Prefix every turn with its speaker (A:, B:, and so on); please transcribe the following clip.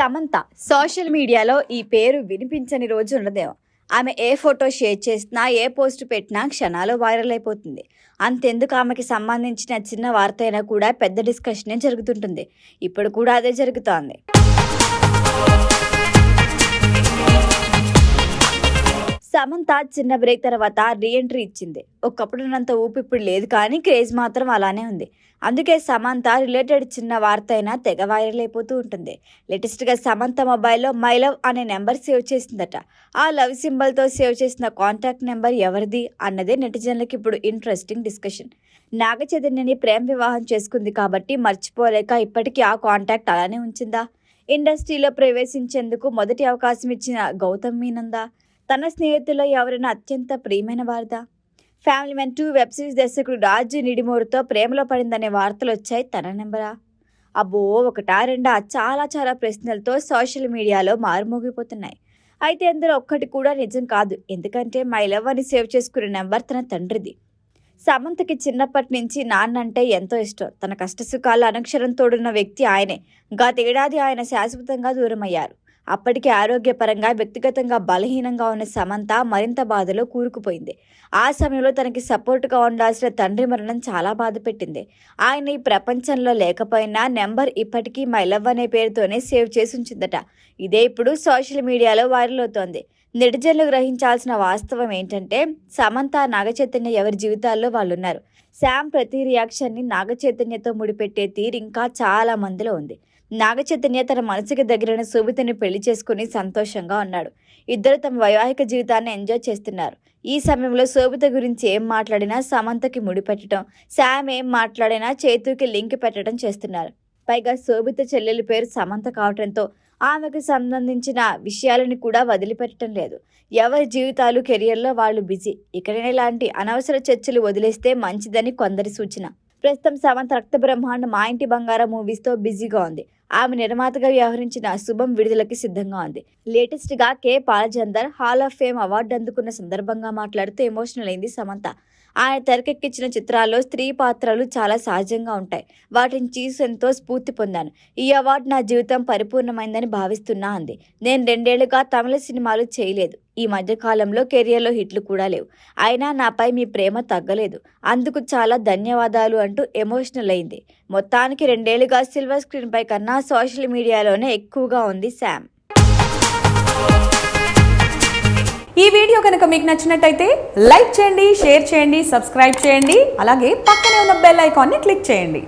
A: Samantha social మీడియాలో ఈ పేరు వినిపించని రోజు ఉండదేమో. ఆమె ఏ ఫోటో షేర్ చేసినా, ఏ పోస్ట్ పెట్టినా క్షణాలు వైరల్ అయిపోతుంది. అంతెందుకు, ఆమెకి సంబంధించిన చిన్న వార్త అయినా కూడా పెద్ద డిస్కషనే జరుగుతుంటుంది. ఇప్పుడు కూడా అదే జరుగుతోంది. సమంత చిన్న బ్రేక్ తర్వాత రీఎంట్రీ ఇచ్చింది. ఒకప్పుడున్నంత ఊపు ఇప్పుడు లేదు, కానీ క్రేజ్ మాత్రం అలానే ఉంది. అందుకే సమంత రిలేటెడ్ చిన్న వార్త అయినా తెగ వైరల్ అయిపోతూ ఉంటుంది. లేటెస్ట్గా సమంత మొబైల్లో మై లవ్ అనే నెంబర్ సేవ్ చేసిందట. ఆ లవ్ సింబల్తో సేవ్ చేసిన కాంటాక్ట్ నెంబర్ ఎవరిది అన్నదే నెటిజన్లకి ఇప్పుడు ఇంట్రెస్టింగ్ డిస్కషన్. నాగ చైతన్యని ప్రేమ వివాహం చేసుకుంది కాబట్టి మర్చిపోలేక ఇప్పటికీ ఆ కాంటాక్ట్ అలానే ఉంచిందా? ఇండస్ట్రీలో ప్రవేశించేందుకు మొదటి అవకాశం ఇచ్చిన గౌతమ్ మీనందా? తన స్నేహితుల్లో ఎవరైనా అత్యంత ప్రియమైన వారిదా? ఫ్యామిలీ మ్యాన్ 2 వెబ్ సిరీస్ దర్శకుడు రాజు నిడిమూరుతో ప్రేమలో పడిందనే వార్తలు వచ్చాయి. తన నెంబరా? అబ్బో, ఒకటా రెండా, చాలా ప్రశ్నలతో సోషల్ మీడియాలో మారుమోగిపోతున్నాయి. అయితే అందులో ఒక్కటి కూడా నిజం కాదు. ఎందుకంటే మై లవ్ అని సేవ్ చేసుకునే నెంబర్ తన తండ్రిది. సమంతకి చిన్నప్పటి నుంచి నాన్న అంటే ఎంతో ఇష్టం. తన కష్టసుఖాలు అనక్షరం తోడున్న వ్యక్తి ఆయనే. గతేడాది ఆయన శాశ్వతంగా దూరమయ్యారు. అప్పటికే ఆరోగ్యపరంగా, వ్యక్తిగతంగా బలహీనంగా ఉన్న సమంత మరింత బాధలో కూరుకుపోయింది. ఆ సమయంలో తనకి సపోర్టుగా ఉండాల్సిన తండ్రి మరణం చాలా బాధ పెట్టింది. ఆయన ఈ ప్రపంచంలో లేకపోయినా నెంబర్ ఇప్పటికీ మై లవ్ అనే పేరుతోనే సేవ్ చేసి ఉంచిందట. ఇదే ఇప్పుడు సోషల్ మీడియాలో వైరల్ అవుతోంది. నెటిజన్లు గ్రహించాల్సిన వాస్తవం ఏంటంటే, సమంత, నాగచైతన్య ఎవరి జీవితాల్లో వాళ్ళున్నారు. శామ్ ప్రతి రియాక్షన్ని నాగచైతన్యతో ముడిపెట్టే తీరు ఇంకా చాలా మందిలో ఉంది. నాగచైతన్య తన మనసుకి దగ్గరైన శోభితని పెళ్లి చేసుకుని సంతోషంగా ఉన్నాడు. ఇద్దరు తమ వైవాహిక జీవితాన్ని ఎంజాయ్ చేస్తున్నారు. ఈ సమయంలో శోభిత గురించి ఏం మాట్లాడినా సమంతకి ముడిపెట్టడం, శామ్ ఏం మాట్లాడినా చేతుకి లింక్ పెట్టడం చేస్తున్నారు. పైగా శోభిత చెల్లెలి పేరు సమంత కావడంతో ఆమెకు సంబంధించిన విషయాలను కూడా వదిలిపెట్టడం లేదు. ఎవరి జీవితాలు, కెరియర్లో వాళ్ళు బిజీ. ఇకనే ఇలాంటి అనవసర చర్చలు వదిలేస్తే మంచిదని కొందరి సూచన. ప్రస్తుతం సమంత రక్త బ్రహ్మాండం, మా ఇంటి బంగారం మూవీస్తో బిజీగా ఉంది. ఆమె నిర్మాతగా వ్యవహరించిన శుభం విడుదలకి సిద్ధంగా ఉంది. లేటెస్ట్గా కే పాలచందర్ హాల్ ఆఫ్ ఫేమ్ అవార్డు అందుకున్న సందర్భంగా మాట్లాడుతూ ఎమోషనల్ అయింది సమంత. ఆయన తెరకెక్కించిన చిత్రాల్లో స్త్రీ పాత్రలు చాలా సహజంగా ఉంటాయి. వాటిని చూసి ఎంతో స్ఫూర్తి పొందాను. ఈ అవార్డు నా జీవితం పరిపూర్ణమైందని భావిస్తున్నా అంది. నేను 2 ఏళ్లుగా తమిళ సినిమాలు చేయలేదు. ఈ మధ్యకాలంలో కెరియర్లో హిట్లు కూడా లేవు. అయినా నాపై మీ ప్రేమ తగ్గలేదు. అందుకు చాలా ధన్యవాదాలు అంటూ ఎమోషనల్ అయింది. మొత్తానికి 2 ఏళ్లుగా సిల్వర్ స్క్రీన్ పై కన్నా సోషల్ మీడియాలోనే ఎక్కువగా ఉంది శామ్.
B: ఈ వీడియో కనుక మీకు నచ్చినట్టయితే లైక్ చేయండి, షేర్ చేయండి, సబ్స్క్రైబ్ చేయండి. అలాగే పక్కనే ఉన్న బెల్ ఐకాన్ని క్లిక్ చేయండి.